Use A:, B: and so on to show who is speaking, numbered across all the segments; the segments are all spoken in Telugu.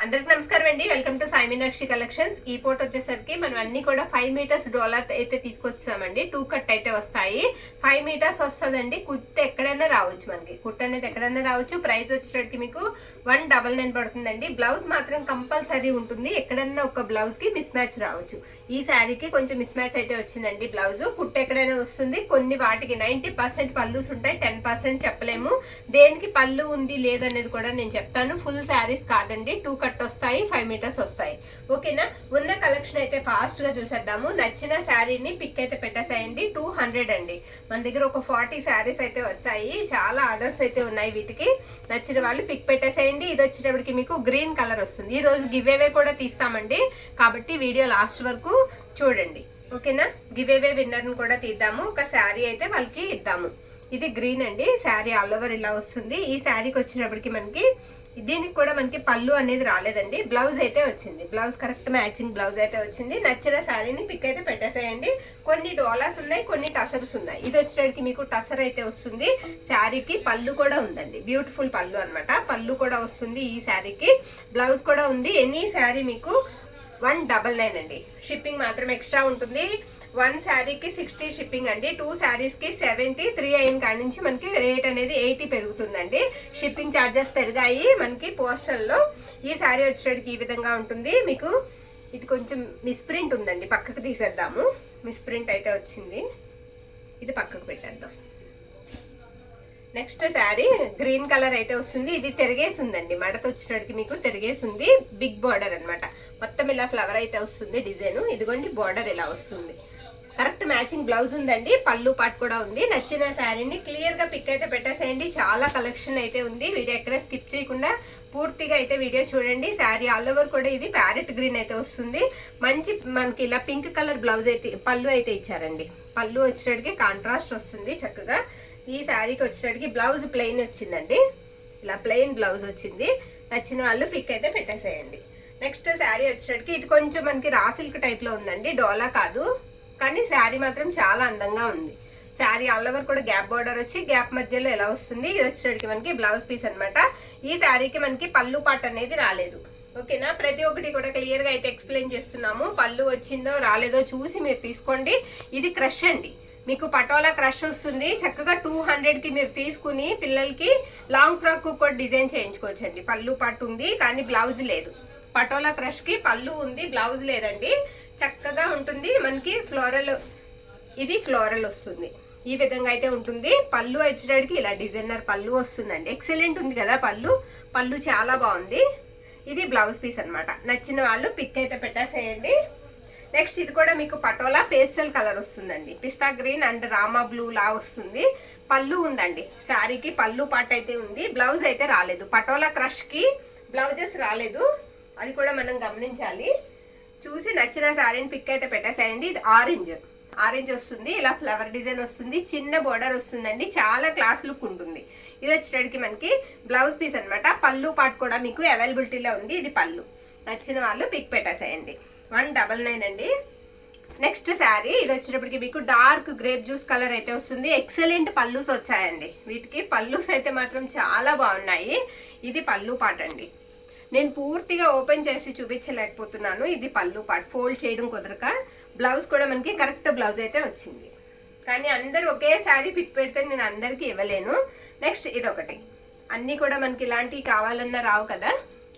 A: అందరికి నమస్కారం అండి. Welcome to Sai Meenakshi collections. ఈ పోట్ వచ్చేసరికి మనం అన్ని కూడా 5 మీటర్స్ డోలా అయితే తీసుకొచ్చామండి. 2 కట్ అయితే వస్తాయి. 5 మీటర్స్ వస్తుందండి. కుట్టు ఎక్కడైనా రావచ్చు, మనకి కుట్టు అనేది ఎక్కడైనా రావచ్చు. ప్రైస్ వచ్చేటప్పటికి మీకు 199 పడుతుందండి. బ్లౌజ్ మాత్రం కంపల్సరీ ఉంటుంది. ఎక్కడైనా ఒక బ్లౌజ్ కి మిస్ మ్యాచ్ రావచ్చు. ఈ శారీకి కొంచెం మిస్ మ్యాచ్ అయితే వచ్చిందండి. బ్లౌజ్ కుట్టు ఎక్కడైనా వస్తుంది. కొన్ని వాటికి 90% పళ్ళుస్ ఉంటాయి, 10% చెప్పలేము. దేనికి పళ్ళు ఉంది లేదనేది కూడా నేను చెప్తాను. ఫుల్ శారీస్ కాదండి, 2 కట్ వస్తాయి, 5 మీటర్స్ వస్తాయి. ఓకేనా? ఉన్న కలెక్షన్ అయితే ఫాస్ట్ గా చూసేద్దాము. నచ్చిన శారీని పిక్ అయితే పెట్టేసాయండి. 200 అండి. మన దగ్గర ఒక 40 శారీస్ అయితే వచ్చాయి. చాలా ఆర్డర్స్ అయితే ఉన్నాయి. వీటికి నచ్చిన వాళ్ళు పిక్ పెట్టేసేయండి. ఇది వచ్చేటప్పటికి మీకు గ్రీన్ కలర్ వస్తుంది. ఈ రోజు గివ్ అవే కూడా తీస్తామండి, కాబట్టి వీడియో లాస్ట్ వరకు చూడండి. ఓకేనా? గివ్ అవే విన్నర్ ని కూడా తీద్దాము. ఒక శారీ అయితే వాళ్ళకి ఇద్దాము. ఇది గ్రీన్ అండి. శారీ ఆల్ ఓవర్ ఇలా వస్తుంది. ఈ శారీకి వచ్చినప్పటికి మనకి దీనికి కూడా మనకి పళ్ళు అనేది రాలేదండి. బ్లౌజ్ అయితే వచ్చింది. బ్లౌజ్ కరెక్ట్ మ్యాచింగ్ బ్లౌజ్ అయితే వచ్చింది. నచ్చిన శారీని పిక్ అయితే పెట్టేసేయండి. కొన్ని డోలాస్ ఉన్నాయి, కొన్ని టసర్స్ ఉన్నాయి. ఇది వచ్చేటికి మీకు టసర్ అయితే వస్తుంది. శారీకి పళ్ళు కూడా ఉందండి. బ్యూటిఫుల్ పళ్ళు అన్నమాట. పళ్ళు కూడా వస్తుంది ఈ శారీకి. బ్లౌజ్ కూడా ఉంది. ఎనీ శారీ మీకు 199 అండి. షిప్పింగ్ మాత్రం ఎక్స్ట్రా ఉంటుంది. 1 శారీకి 60 షిప్పింగ్ అండి. 2 శారీస్ కి 70. 3 అయిన కాడి నుంచి మనకి రేట్ అనేది 80 పెరుగుతుందండి. షిప్పింగ్ ఛార్జెస్ పెరిగాయి మనకి పోస్టల్ లో. ఈ శారీ వచ్చేటికి ఈ విధంగా ఉంటుంది. మీకు ఇది కొంచెం మిస్ప్రింట్ ఉందండి, పక్కకు తీసేద్దాము. మిస్ప్రింట్ అయితే వచ్చింది, ఇది పక్కకు పెట్టేద్దాం. నెక్స్ట్ శారీ గ్రీన్ కలర్ అయితే వస్తుంది. ఇది తిరిగేసి ఉందండి. మడత వచ్చేటికి మీకు తిరిగేసి ఉంది. బిగ్ బార్డర్ అనమాట. మొత్తం ఇలా ఫ్లవర్ అయితే వస్తుంది డిజైన్. ఇదిగోండి బార్డర్ ఇలా వస్తుంది. కరెక్ట్ మ్యాచింగ్ బ్లౌజ్ ఉందండి. పళ్ళు పాటు కూడా ఉంది. నచ్చిన శారీని క్లియర్ గా పిక్ అయితే పెట్టేసేయండి. చాలా కలెక్షన్ అయితే ఉంది. వీడియో ఎక్కడ స్కిప్ చేయకుండా పూర్తిగా అయితే వీడియో చూడండి. శారీ ఆల్ ఓవర్ కూడా ఇది ప్యారెట్ గ్రీన్ అయితే వస్తుంది. మంచి మనకి ఇలా పింక్ కలర్ బ్లౌజ్ అయితే పళ్ళు అయితే ఇచ్చారండి. పళ్ళు వచ్చేటికి కాంట్రాస్ట్ వస్తుంది చక్కగా. ఈ శారీకి వచ్చేటికి బ్లౌజ్ ప్లెయిన్ వచ్చిందండి. ఇలా ప్లెయిన్ బ్లౌజ్ వచ్చింది. నచ్చిన వాళ్ళు పిక్ అయితే పెట్టేసేయండి. నెక్స్ట్ శారీ వచ్చేటికి ఇది కొంచెం మనకి రా సిల్క్ టైప్ లో ఉందండి. డోలా కాదు, కానీ శారీ మాత్రం చాలా అందంగా ఉంది. శారీ ఆల్ ఓవర్ కూడా గ్యాప్ బార్డర్ వచ్చి గ్యాప్ మధ్యలో ఎలా వస్తుంది. ఇది వచ్చేటికి మనకి బ్లౌజ్ పీస్ అనమాట. ఈ శారీకి మనకి పళ్ళు పాట అనేది రాలేదు. ఓకేనా? ప్రతి ఒక్కటి కూడా క్లియర్ గా అయితే ఎక్స్ప్లెయిన్ చేస్తున్నాము. పళ్ళు వచ్చిందో రాలేదో చూసి మీరు తీసుకోండి. ఇది క్రష్ అండి. మీకు పటోలా క్రష్ వస్తుంది. చక్కగా 200 కి మీరు తీసుకుని పిల్లలకి లాంగ్ ఫ్రాక్ కూడా డిజైన్ చేయించుకోవచ్చు అండి. పళ్ళు పట్టు ఉంది కానీ బ్లౌజ్ లేదు. పటోలా క్రష్ కి పళ్ళు ఉంది, బ్లౌజ్ లేదండి. చక్కగా ఉంటుంది మనకి. ఫ్లోరల్, ఇది ఫ్లోరల్ వస్తుంది. ఈ విధంగా అయితే ఉంటుంది. పళ్ళు వచ్చేటికి ఇలా డిజైనర్ పళ్ళు వస్తుందండి. ఎక్సలెంట్ ఉంది కదా పళ్ళు. పళ్ళు చాలా బాగుంది. ఇది బ్లౌజ్ పీస్ అనమాట. నచ్చిన వాళ్ళు పిక్ అయితే పెట్టేసేయండి. నెక్స్ట్ ఇది కూడా మీకు పటోలా పేస్టల్ కలర్ వస్తుందండి. పిస్తా గ్రీన్ అండ్ రామా బ్లూ లా వస్తుంది. పళ్ళు ఉందండి. శారీకి పళ్ళు పాట అయితే ఉంది. బ్లౌజ్ అయితే రాలేదు. పటోలా క్రష్ కి బ్లౌజెస్ రాలేదు. అది కూడా మనం గమనించాలి. చూసి నచ్చిన శారీని పిక్ అయితే పెట్టేసేయండి. ఇది ఆరెంజ్ వస్తుంది. ఇలా ఫ్లవర్ డిజైన్ వస్తుంది. చిన్న బోర్డర్ వస్తుందండి. చాలా క్లాస్ లుక్ ఉంటుంది. ఇది వచ్చేటికి మనకి బ్లౌజ్ పీస్ అనమాట. పళ్ళు పాటు కూడా మీకు అవైలబిలిటీలో ఉంది. ఇది పళ్ళు. నచ్చిన వాళ్ళు పిక్ పెట్టేసేయండి. 199 అండి. నెక్స్ట్ శారీ ఇది వచ్చేటప్పటికి మీకు డార్క్ గ్రేప్ జ్యూస్ కలర్ అయితే వస్తుంది. ఎక్సలెంట్ పళ్ళుస్ వచ్చాయండి. వీటికి పళ్ళుస్ అయితే మాత్రం చాలా బాగున్నాయి. ఇది పళ్ళు పాట అండి. నేను పూర్తిగా ఓపెన్ చేసి చూపించలేకపోతున్నాను. ఇది పళ్ళు పాట. ఫోల్డ్ చేయడం కుదరక బ్లౌజ్ కూడా మనకి కరెక్ట్ బ్లౌజ్ అయితే వచ్చింది. కానీ అందరు ఒకే శారీ పిక్ పెడితే నేను అందరికి ఇవ్వలేను. నెక్స్ట్ ఇదొకటి. అన్ని కూడా మనకి ఇలాంటివి కావాలన్నా రావు కదా.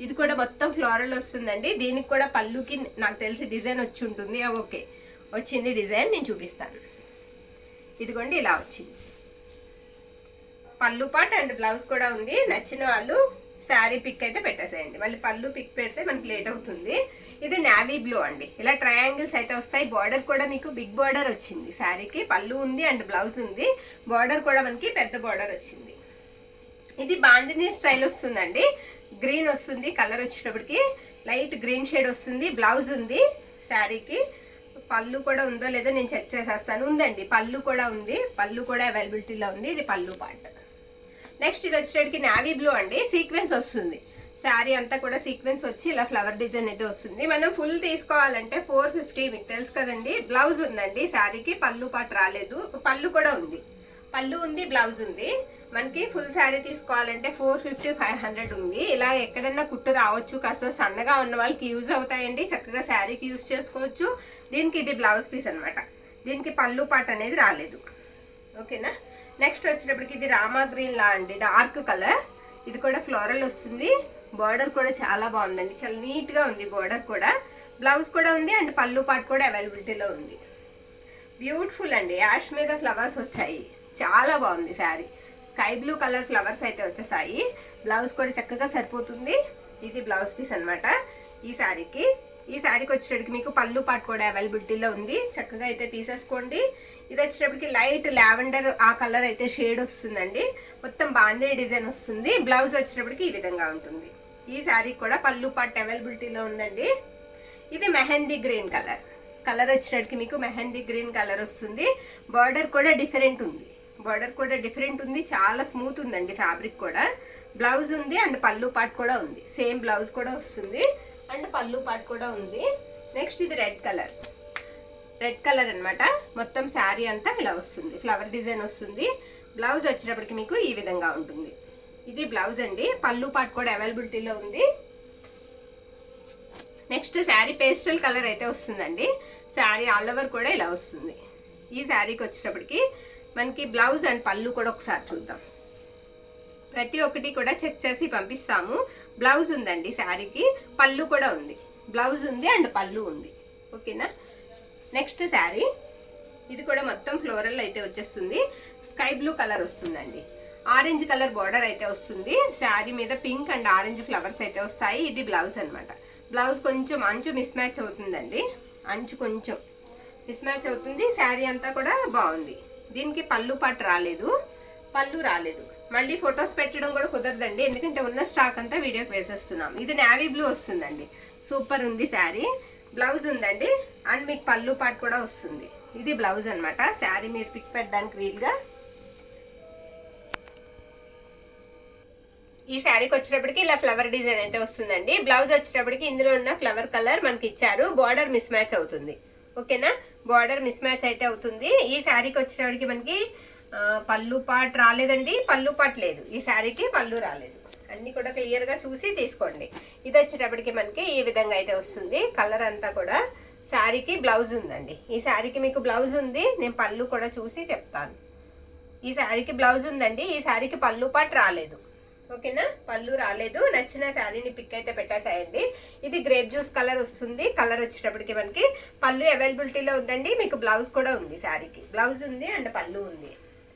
A: ఇది కూడా మొత్తం ఫ్లోరల్ వస్తుందండి. దీనికి కూడా పళ్ళుకి నాకు తెలిసి డిజైన్ వచ్చి ఉంటుంది. ఓకే, వచ్చింది డిజైన్. నేను చూపిస్తాను. ఇదిగోండి ఇలా వచ్చింది. పళ్ళు పాట్ అండ్ బ్లౌజ్ కూడా ఉంది. నచ్చిన వాళ్ళు శారీ పిక్ అయితే పెట్టేసేయండి. మళ్ళీ పళ్ళు పిక్ పెడితే మనకి లేట్ అవుతుంది. ఇది నావీ బ్లూ అండి. ఇలా ట్రయాంగిల్స్ అయితే వస్తాయి. బార్డర్ కూడా మీకు బిగ్ బార్డర్ వచ్చింది. శారీకి పళ్ళు ఉంది అండ్ బ్లౌజ్ ఉంది. బార్డర్ కూడా మనకి పెద్ద బార్డర్ వచ్చింది. ఇది బాందినీ స్టైల్ వస్తుందండి. గ్రీన్ వస్తుంది. కలర్ వచ్చేటప్పటికి లైట్ గ్రీన్ షేడ్ వస్తుంది. బ్లౌజ్ ఉంది. శారీకి పళ్ళు కూడా ఉందో లేదో నేను చెక్ చేసేస్తాను. ఉందండి, పళ్ళు కూడా ఉంది. పళ్ళు కూడా అవైలబిలిటీలో ఉంది. ఇది పళ్ళు పార్ట్. నెక్స్ట్ ఇది వచ్చేటికి నావీ బ్లూ అండి. సీక్వెన్స్ వస్తుంది. శారీ అంతా కూడా సీక్వెన్స్ వచ్చి ఇలా ఫ్లవర్ డిజైన్ అయితే వస్తుంది. మనం ఫుల్ తీసుకోవాలంటే 450. మీకు తెలుసు కదండి. బ్లౌజ్ ఉందండి. శారీకి పళ్ళు పాటు రాలేదు. పళ్ళు కూడా ఉంది. పళ్ళు ఉంది, బ్లౌజ్ ఉంది. మనకి ఫుల్ శారీ తీసుకోవాలంటే 450-500 ఉంది. ఇలా ఎక్కడన్నా కుట్టు రావచ్చు, కాస్త సన్నగా ఉన్న వాళ్ళకి యూజ్ అవుతాయండి, చక్కగా శారీకి యూజ్ చేసుకోవచ్చు. దీనికి ఇది బ్లౌజ్ పీస్ అనమాట. దీనికి పళ్ళు పాట అనేది రాలేదు. ఓకేనా. నెక్స్ట్ వచ్చేటప్పటికి ఇది రామా గ్రీన్ లా అండి, డార్క్ కలర్. ఇది కూడా ఫ్లోరల్ వస్తుంది. బార్డర్ కూడా చాలా బాగుందండి, చాలా నీట్గా ఉంది బార్డర్ కూడా. బ్లౌజ్ కూడా ఉంది అండ్ పళ్ళు పాట కూడా అవైలబిలిటీలో ఉంది. బ్యూటిఫుల్ అండి, యాష్ మీద ఫ్లవర్స్ వచ్చాయి, చాలా బాగుంది sari. Sky blue colour flowers అయితే వచ్చేసాయి. బ్లౌజ్ కూడా చక్కగా సరిపోతుంది. ఇది బ్లౌజ్ పీస్ అనమాట ఈ శారీకి. ఈ శారీకి వచ్చేటప్పటికి మీకు పళ్ళు పాటు కూడా అవైలబిలిటీలో ఉంది, చక్కగా అయితే తీసేసుకోండి. ఇది వచ్చేటప్పటికి లైట్ లావెండర్ ఆ కలర్ అయితే షేడ్ వస్తుందండి. మొత్తం బాందే డిజైన్ వస్తుంది. బ్లౌజ్ వచ్చేటప్పటికి ఈ విధంగా ఉంటుంది. ఈ శారీకి కూడా పళ్ళు పాటు అవైలబిలిటీలో ఉందండి. ఇది మెహందీ గ్రీన్ కలర్. కలర్ వచ్చేటప్పటికి మీకు మెహందీ గ్రీన్ కలర్ వస్తుంది. బార్డర్ కూడా డిఫరెంట్ ఉంది, బార్డర్ కూడా డిఫరెంట్ ఉంది, చాలా స్మూత్ ఉందండి ఫ్యాబ్రిక్ కూడా. బ్లౌజ్ ఉంది అండ్ పళ్ళు పాట్ కూడా ఉంది. సేమ్ బ్లౌజ్ కూడా వస్తుంది అండ్ పళ్ళు పాట్ కూడా ఉంది. నెక్స్ట్ ఇది రెడ్ కలర్. రెడ్ కలర్ అనమాట. మొత్తం శారీ అంతా ఇలా వస్తుంది, ఫ్లవర్ డిజైన్ వస్తుంది. బ్లౌజ్ వచ్చేటప్పటికి మీకు ఈ విధంగా ఉంటుంది. ఇది బ్లౌజ్ అండి. పళ్ళు పాట్ కూడా అవైలబిలిటీలో ఉంది. నెక్స్ట్ శారీ పేస్టల్ కలర్ అయితే వస్తుందండి. శారీ ఆల్ ఓవర్ కూడా ఇలా వస్తుంది. ఈ శారీకి వచ్చేటప్పటికి మనకి బ్లౌజ్ అండ్ పళ్ళు కూడా ఒకసారి చూద్దాం. ప్రతి ఒక్కటి కూడా చెక్ చేసి పంపిస్తాము. బ్లౌజ్ ఉందండి శారీకి, పళ్ళు కూడా ఉంది. బ్లౌజ్ ఉంది అండ్ పళ్ళు ఉంది. ఓకేనా. నెక్స్ట్ శారీ ఇది కూడా మొత్తం ఫ్లోరల్ అయితే వచ్చేస్తుంది. స్కై బ్లూ కలర్ వస్తుందండి. ఆరెంజ్ కలర్ బార్డర్ అయితే వస్తుంది. శారీ మీద పింక్ అండ్ ఆరెంజ్ ఫ్లవర్స్ అయితే వస్తాయి. ఇది బ్లౌజ్ అనమాట. బ్లౌజ్ కొంచెం అంచు మిస్ మ్యాచ్ అవుతుందండి, అంచు కొంచెం మిస్ మ్యాచ్ అవుతుంది. శారీ అంతా కూడా బాగుంది. దీనికి పళ్ళు పాటు రాలేదు, పళ్ళు రాలేదు. మళ్ళీ ఫొటోస్ పెట్టడం కూడా కుదరదండి, ఎందుకంటే ఉన్న స్టాక్ అంతా వీడియోకి వేసేస్తున్నాం. ఇది నేవీ బ్లూ వస్తుందండి, సూపర్ ఉంది శారీ. బ్లౌజ్ ఉందండి అండ్ మీకు పళ్ళు పాటు కూడా వస్తుంది. ఇది బ్లౌజ్ అనమాట. శారీ మీరు పిక్ పెట్టడానికి వీలుగా. ఈ శారీకి వచ్చేటప్పటికి ఇలా ఫ్లవర్ డిజైన్ అయితే వస్తుందండి. బ్లౌజ్ వచ్చేటప్పటికి ఇందులో ఉన్న ఫ్లవర్ కలర్ మనకి ఇచ్చారు. బార్డర్ మిస్ మ్యాచ్ అవుతుంది. ఓకేనా. బార్డర్ మిస్ మ్యాచ్ అయితే అవుతుంది. ఈ శారీకి వచ్చేటప్పటికి మనకి పళ్ళు పాట్ రాలేదండి, పళ్ళు పాట్ లేదు. ఈ శారీకి పళ్ళు రాలేదు. అన్ని కూడా క్లియర్ గా చూసి తీసుకోండి. ఇది వచ్చేటప్పటికి మనకి ఈ విధంగా అయితే వస్తుంది. కలర్ అంతా కూడా. శారీకి బ్లౌజ్ ఉందండి. ఈ శారీకి మీకు బ్లౌజ్ ఉంది. నేను పళ్ళు కూడా చూసి చెప్తాను. ఈ శారీకి బ్లౌజ్ ఉందండి. ఈ శారీకి పళ్ళు పాట్ రాలేదు. ఓకేనా. పళ్ళు రాలేదు. నచ్చిన శారీని పిక్ అయితే పెట్టేసాయండి. ఇది గ్రేప్ జ్యూస్ కలర్ వస్తుంది. కలర్ వచ్చేటప్పటికి మనకి పళ్ళు అవైలబిలిటీలో ఉందండి. మీకు బ్లౌజ్ కూడా ఉంది. శారీకి బ్లౌజ్ ఉంది అండ్ పళ్ళు ఉంది.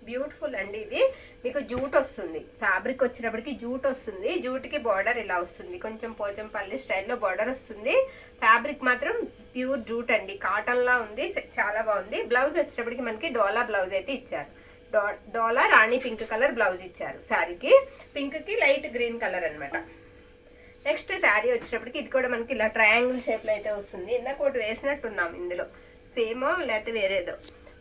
A: బ్యూటిఫుల్ అండి. ఇది మీకు జూట్ వస్తుంది. ఫ్యాబ్రిక్ వచ్చేటప్పటికి జూట్ వస్తుంది. జూట్కి బార్డర్ ఇలా వస్తుంది, కొంచెం పోచంపల్లి స్టైల్లో బార్డర్ వస్తుంది. ఫ్యాబ్రిక్ మాత్రం ప్యూర్ జూట్ అండి, కాటన్ లా ఉంది, చాలా బాగుంది. బ్లౌజ్ వచ్చేటప్పటికి మనకి డోలా బ్లౌజ్ అయితే ఇచ్చారు. డోలా రాణి పింక్ కలర్ బ్లౌజ్ ఇచ్చారు. శారీకి పింక్ కి లైట్ గ్రీన్ కలర్ అనమాట. నెక్స్ట్ శారీ వచ్చేటప్పటికి ఇది కూడా మనకి ఇలా ట్రయాంగిల్ షేప్ లో అయితే వస్తుంది. ఇందాక ఒకటి వేసినట్టున్నాం ఇందులో, సేమో లేకపోతే వేరేదో.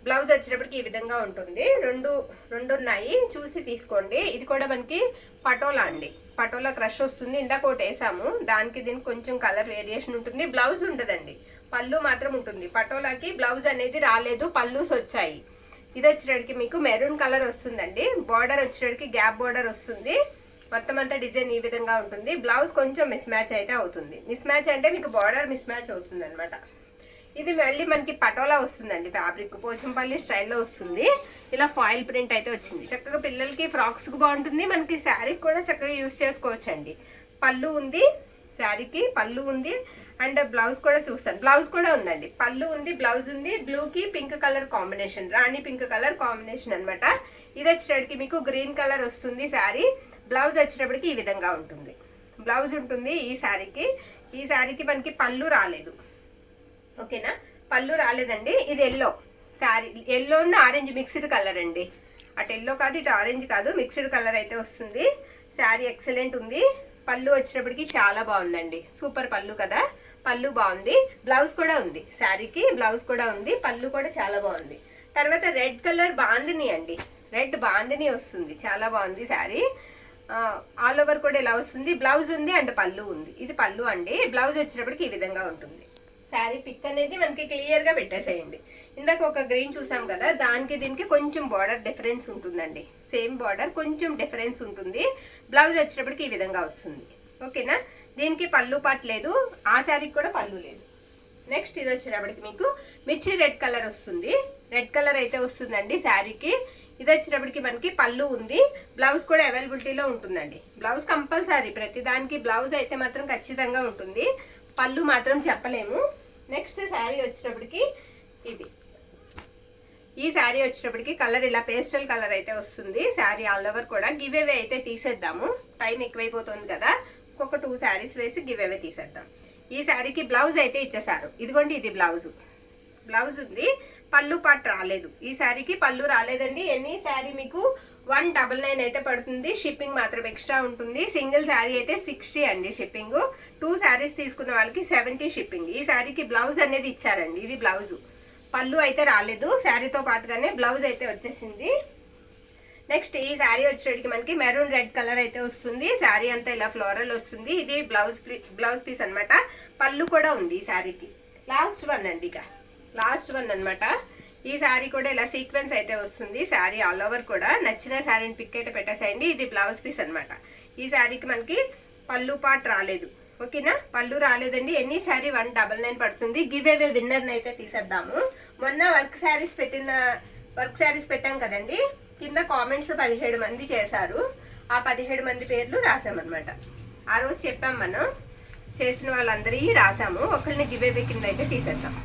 A: బ్లౌజ్ వచ్చేటప్పటికి ఈ విధంగా ఉంటుంది. రెండు ఉన్నాయి, చూసి తీసుకోండి. ఇది కూడా మనకి పటోలా అండి, పటోలా క్రష్ వస్తుంది. ఇందాక ఒకటి వేసాము, దానికి దీనికి కొంచెం కలర్ వేరియేషన్ ఉంటుంది. బ్లౌజ్ ఉండదండి, పళ్ళు మాత్రం ఉంటుంది. పటోలాకి బ్లౌజ్ అనేది రాలేదు, పళ్ళుస్ వచ్చాయి. ఇది వచ్చేటప్పటికి మీకు మెరూన్ కలర్ వస్తుందండి. బార్డర్ వచ్చేటప్పటికి గ్యాప్ బార్డర్ వస్తుంది. మొత్తం అంతా డిజైన్ ఈ విధంగా ఉంటుంది. బ్లౌజ్ కొంచెం మిస్ మ్యాచ్ అయితే అవుతుంది. మిస్ మ్యాచ్ అంటే మీకు బార్డర్ మిస్ మ్యాచ్ అవుతుంది అనమాట. ఇది మళ్ళీ మనకి పటోలా వస్తుందండి. ఫ్యాబ్రిక్ పోచంపల్లి స్టైల్లో వస్తుంది. ఇలా ఫాయిల్ ప్రింట్ అయితే వచ్చింది. చక్కగా పిల్లలకి ఫ్రాక్స్ కు బాగుంటుంది. మనకి శారీకి కూడా చక్కగా యూజ్ చేసుకోవచ్చు అండి. పళ్ళు ఉంది, శారీకి పళ్ళు ఉంది అండ్ బ్లౌజ్ కూడా చూస్తాను. బ్లౌజ్ కూడా ఉందండి, పళ్ళు ఉంది, బ్లౌజ్ ఉంది. బ్లూకి పింక్ కలర్ కాంబినేషన్, రాణి పింక్ కలర్ కాంబినేషన్ అనమాట. ఇది వచ్చేటప్పటికి మీకు గ్రీన్ కలర్ వస్తుంది శారీ. బ్లౌజ్ వచ్చేటప్పటికి ఈ విధంగా ఉంటుంది. బ్లౌజ్ ఉంటుంది ఈ శారీకి. ఈ శారీకి మనకి పళ్ళు రాలేదు. ఓకేనా, పళ్ళు రాలేదండి. ఇది yellow sari, yellow orange mixed colour అండి. అటు ఎల్లో కాదు, ఇటు ఆరెంజ్ కాదు, మిక్స్డ్ కలర్ అయితే వస్తుంది. శారీ ఎక్సలెంట్ ఉంది. పళ్ళు వచ్చేటప్పటికి చాలా బాగుందండి, సూపర్ పళ్ళు కదా. పళ్ళు బాగుంది, బ్లౌజ్ కూడా ఉంది. శారీకి బ్లౌజ్ కూడా ఉంది, పళ్ళు కూడా చాలా బాగుంది. తర్వాత రెడ్ కలర్ బాందిని అండి, రెడ్ బాందిని వస్తుంది, చాలా బాగుంది శారీ. ఆల్ ఓవర్ కూడా ఇలా వస్తుంది. బ్లౌజ్ ఉంది అండ్ పళ్ళు ఉంది. ఇది పళ్ళు అండి. బ్లౌజ్ వచ్చేటప్పటికి ఈ విధంగా ఉంటుంది. శారీ పిక్ అనేది మనకి క్లియర్ గా పెట్టేసేయండి. ఇందాక ఒక గ్రీన్ చూసాం కదా, దానికి దీనికి కొంచెం బార్డర్ డిఫరెన్స్ ఉంటుందండి. సేమ్ బార్డర్ కొంచెం డిఫరెన్స్ ఉంటుంది. బ్లౌజ్ వచ్చేటప్పటికి ఈ విధంగా వస్తుంది. ఓకేనా, దీనికి పళ్ళు పాటు లేదు, ఆ శారీకి కూడా పళ్ళు లేదు. నెక్స్ట్ ఇది వచ్చేటప్పటికి మీకు మిర్చి రెడ్ కలర్ వస్తుంది. రెడ్ కలర్ అయితే వస్తుందండి శారీకి. ఇది వచ్చేటప్పటికి మనకి పళ్ళు ఉంది, బ్లౌజ్ కూడా అవైలబిలిటీలో ఉంటుందండి. బ్లౌజ్ కంపల్సరీ, ప్రతి దానికి బ్లౌజ్ అయితే మాత్రం ఖచ్చితంగా ఉంటుంది, పళ్ళు మాత్రం చెప్పలేము. నెక్స్ట్ శారీ వచ్చేటప్పటికి ఇది, ఈ శారీ వచ్చేటప్పటికి కలర్ ఇలా పేస్టల్ కలర్ అయితే వస్తుంది. శారీ ఆల్ ఓవర్ కూడా గివ్ అవే అయితే తీసేద్దాము, టైం ఎక్కువైపోతుంది కదా. ఒక 2 శారీస్ వేసి గివ్ అవే తీసేద్దాం. ఈ శారీకి బ్లౌజ్ అయితే ఇచ్చేసారు. ఇదిగోండి, ఇది బ్లౌజ్. బ్లౌజ్ ఉంది, పళ్ళు పాటు రాలేదు. ఈ శారీకి పళ్ళు రాలేదండి. ఎన్ని శారీ మీకు 199 అయితే పడుతుంది. షిప్పింగ్ మాత్రం ఎక్స్ట్రా ఉంటుంది. సింగిల్ శారీ అయితే 60 అండి షిప్పింగ్. 2 శారీస్ తీసుకున్న వాళ్ళకి 70 షిప్పింగ్. ఈ శారీకి బ్లౌజ్ అనేది ఇచ్చారండి. ఇది బ్లౌజ్, పళ్ళు అయితే రాలేదు. శారీతో పాటుగానే బ్లౌజ్ అయితే వచ్చేసింది. నెక్స్ట్ ఈ శారీ వచ్చేటికి మనకి మెరూన్ రెడ్ కలర్ అయితే వస్తుంది. శారీ అంతా ఇలా ఫ్లోరల్ వస్తుంది. ఇది బ్లౌజ్ పీస్ అనమాట. పళ్ళు కూడా ఉంది ఈ శారీకి. లాస్ట్ వన్ అండి, ఇక లాస్ట్ వన్ అనమాట. ఈ శారీ కూడా ఇలా సీక్వెన్స్ అయితే వస్తుంది. శారీ ఆల్ ఓవర్ కూడా నచ్చిన శారీని పిక్ అయితే పెట్టేసేయండి. ఇది బ్లౌజ్ పీస్ అనమాట. ఈ శారీకి మనకి పళ్ళు పాటు రాలేదు. ఓకేనా, పళ్ళు రాలేదండి. ఎన్ని శారీ 199 పడుతుంది. గివ్ అవే విన్నర్ని అయితే తీసేద్దాము. మొన్న వర్క్ శారీస్ పెట్టాం కదండి, కింద కామెంట్స్ 17 మంది చేశారు. ఆ 17 మంది పేర్లు రాసామన్నమాట. ఆ రోజు చెప్పాం, మనం చేసిన వాళ్ళందరికీ రాసాము. ఒకరిని గివ్ అవే కింద అయితే తీసేద్దాం.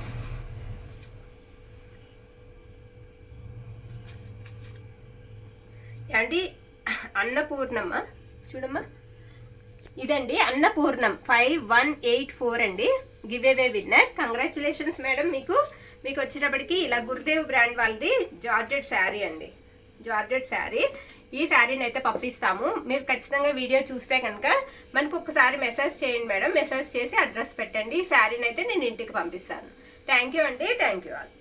A: అండి అన్నపూర్ణమ్మ, చూడమ్మా, ఇదండి అన్నపూర్ణం 5184 అండి give away winner. Congratulations madam. మీకు వచ్చేటప్పటికి ఇలా గురుదేవ్ బ్రాండ్ వాళ్ళది జార్జెట్ శారీ అండి, జార్జెట్ శారీ. ఈ శారీని అయితే పంపిస్తాము. మీరు ఖచ్చితంగా వీడియో చూస్తే కనుక మనకు ఒకసారి మెసేజ్ చేయండి మేడం. మెసేజ్ చేసి అడ్రస్ పెట్టండి. ఈ శారీని అయితే నేను ఇంటికి పంపిస్తాను. థ్యాంక్ యూ అండి, థ్యాంక్ యూ ఆల్.